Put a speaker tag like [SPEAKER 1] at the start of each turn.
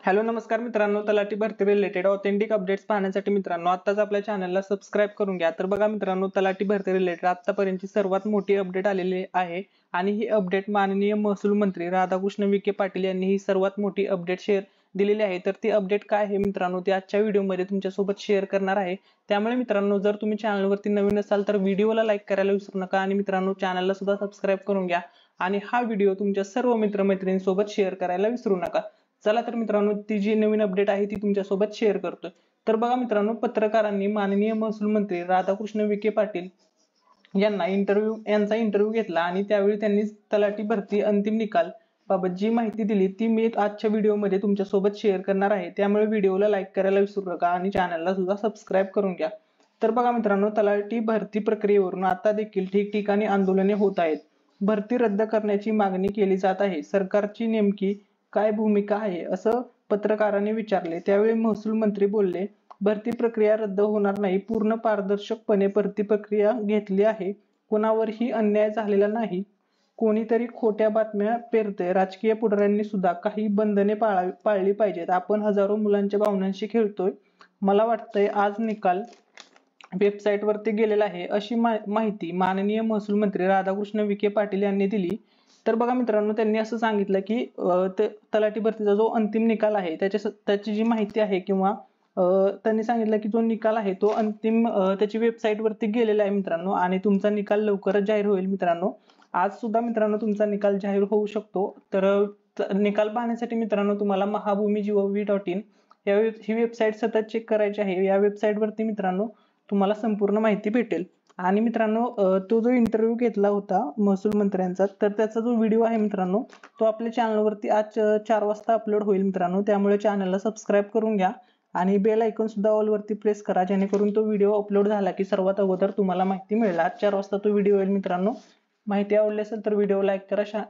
[SPEAKER 1] Hello नमस्कार मित्रांनो, तलाठी भरती रिलेटेड ऑथेंटिक अपडेट्स पाहण्यासाठी मित्रांनो आत्ताच आपल्या चॅनलला सबस्क्राईब करून घ्या। तर बघा मित्रांनो, तलाठी भरती रिलेटेड आतापर्यंतची सर्वात मोठी अपडेट आलेली आहे आणि ही अपडेट माननीय महसूल मंत्री राधाकृष्ण विखे पाटील यांनी ही सर्वात मोठी अपडेट दिलेली आहे। तर ती अपडेट काय आहे मित्रांनो, ती आजच्या व्हिडिओमध्ये तुमच्यासोबत शेअर करणार आहे। त्यामुळे मित्रांनो, जर तुम्ही चॅनलवरती नवीन असाल तर व्हिडिओला लाईक करायला विसरू नका आणि मित्रांनो चॅनलला सुद्धा सबस्क्राईब करून घ्या आणि हा व्हिडिओ तुमच्या सर्व मित्रमैत्रिणींसोबत शेअर करायला विसरू नका। चला तर मित्रांनो, ती जी नवीन अपडेट आहे ती तुमच्यासोबत शेअर करतोय। तर बघा मित्रांनो, पत्रकारांनी माननीय महसूल मंत्री राधाकृष्ण विखे पाटील यांचा इंटरव्ह्यू घेतला आणि त्यावेळी त्यांनी तलाठी भरती अंतिम निकाल बाबत जी माहिती दिली ती मी आजच्या व्हिडिओमध्ये तुमच्यासोबत शेअर करणार आहे। त्यामुळे व्हिडिओला लाईक करायला विसरू नका आणि चॅनलला सुद्धा सबस्क्राईब करून घ्या। तर बघा मित्रांनो, तलाठी भरती प्रक्रियेवरून आता देखील ठिकठिकाणी आंदोलने होत आहेत। भरती रद्द करण्याची मागणी केली जात आहे। सरकारची नेमकी काय भूमिका आहे असं पत्रकारांनी विचारले। त्यावेळी महसूल मंत्री बोलले, भरती प्रक्रिया रद्द होणार नाही, पूर्ण पारदर्शकपणे भरती प्रक्रिया घेतली आहे, कोणावरही अन्याय झालेला नाही, कोणीतरी खोट्या बातम्या पेरते, राजकीय पुढाऱ्यांनी सुद्धा काही बंधने पाळली पाहिजेत, आपण हजारो मुलांच्या भावनांशी खेळतोय, मला वाटतंय आज निकाल वेबसाईट वरती गेलेला आहे, अशी माहिती माननीय महसूल मंत्री राधाकृष्ण विखे पाटील यांनी दिली। तर बघा मित्रांनो, त्यांनी असं सांगितलं की तलाठी भरतीचा जो अंतिम निकाल आहे त्याची जी माहिती आहे किंवा त्यांनी सांगितलं की जो निकाल आहे तो अंतिम त्याची वेबसाईट वरती गेलेला आहे मित्रांनो आणि तुमचा निकाल लवकरच जाहीर होईल मित्रांनो। आज सुद्धा मित्रांनो तुमचा निकाल जाहीर होऊ शकतो। तर निकाल पाहण्यासाठी मित्रांनो तुम्हाला mahabhumi.gov.in ही वेबसाईट सतत चेक करायची आहे। या वेबसाईट वरती मित्रांनो तुम्हाला संपूर्ण माहिती भेटेल। आणि मित्रांनो, तो जो इंटरव्ह्यू घेतला होता महसूल मंत्र्यांचा, तर त्याचा जो व्हिडिओ आहे मित्रांनो तो आपल्या चॅनलवरती आज 4 वाजता अपलोड होईल मित्रांनो। त्यामुळे चॅनलला सबस्क्राईब करून घ्या आणि बेल आयकॉन सुद्धा ऑल वरती प्रेस करा, जेणेकरून तो व्हिडिओ अपलोड झाला की सर्वात अगोदर तुम्हाला माहिती मिळेल। आज 4 वाजता तो व्हिडिओ येईल मित्रांनो। माहिती आवडली असेल तर व्हिडिओ लाईक करा,